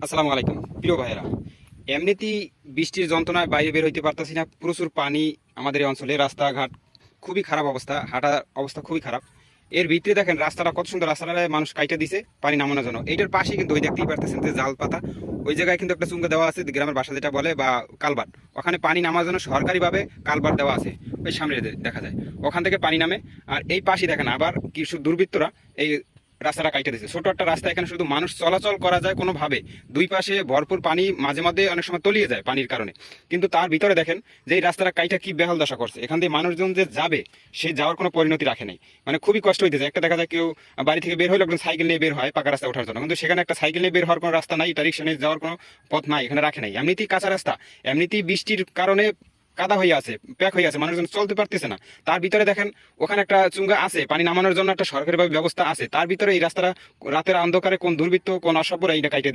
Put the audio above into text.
আসসালামু আলাইকুম প্রিয় ভাইয়েরা। এমনিতেই বৃষ্টির যন্ত্রণায় বাইরে বের হইতে পারতাছি না, প্রচুর পানি। আমাদের এই অঞ্চলে রাস্তাঘাট খুবই খারাপ অবস্থা, হাঁটার অবস্থা খুবই খারাপ। এর ভিতরে দেখেন রাস্তাটা কত সুন্দর, রাস্তাটা মানুষ কাইটা দিছে পানি নামানোর জন্য। এইটার পাশে কিন্তু ওই দেখতেই পারতেছেন যে জাল পাতা, ওই জায়গায় কিন্তু একটা চুঙ্গা দেওয়া আছে, গ্রামের ভাষা যেটা বলে, বা কালভার্ট। ওখানে পানি নামার জন্য সরকারিভাবে কালভার্ট দেওয়া আছে, ওই সামনে দেখা যায় ওখান থেকে পানি নামে। আর এই পাশে দেখেন আবার কিছু দুর্বৃত্তরা এই রাস্তাটা কাইটে দিয়েছে, ছোট একটা রাস্তা, এখানে শুধু মানুষ চলাচল করা যায় কোনোভাবে। দুই পাশে ভরপুর পানি, মাঝে মাঝে অনেক সময় তলিয়ে যায় পানির কারণে। কিন্তু তার ভিতরে দেখেন যে এই রাস্তাটা কাইটা কি বেহাল দশা করছে, এখান দিয়ে মানুষজন যে যাবে সে যাওয়ার কোনো পরিণতি রাখে নাই। মানে খুবই কষ্ট হইতেছে। একটা দেখা যায় কেউ বাড়ি থেকে বের হলে একজন সাইকেল নিয়ে বের হয় পাকা রাস্তা ওঠার জন্য, কিন্তু সেখানে একটা সাইকেল নিয়ে বের হওয়ার কোনো রাস্তা নাই, এটা রিক্সা নিয়ে যাওয়ার কোনো পথ নাই, এখানে রাখে নাই। এমনিতেই কাঁচা রাস্তা, এমনিতেই বৃষ্টির কারণে কাদা হয়ে আছে, প্যাক হয়ে আছে, মানুষজন চলতে পারতেছে না। তার ভিতরে দেখেন ওখানে একটা চুঙ্গা আছে, পানি নামানোর জন্য একটা সরকারিভাবে ব্যবস্থা আছে, তার ভিতরে এই রাস্তাটা রাতের অন্ধকারে কোন দুর্বৃত্ত কোন অসভ্যরা এইটা কাইটে দিয়ে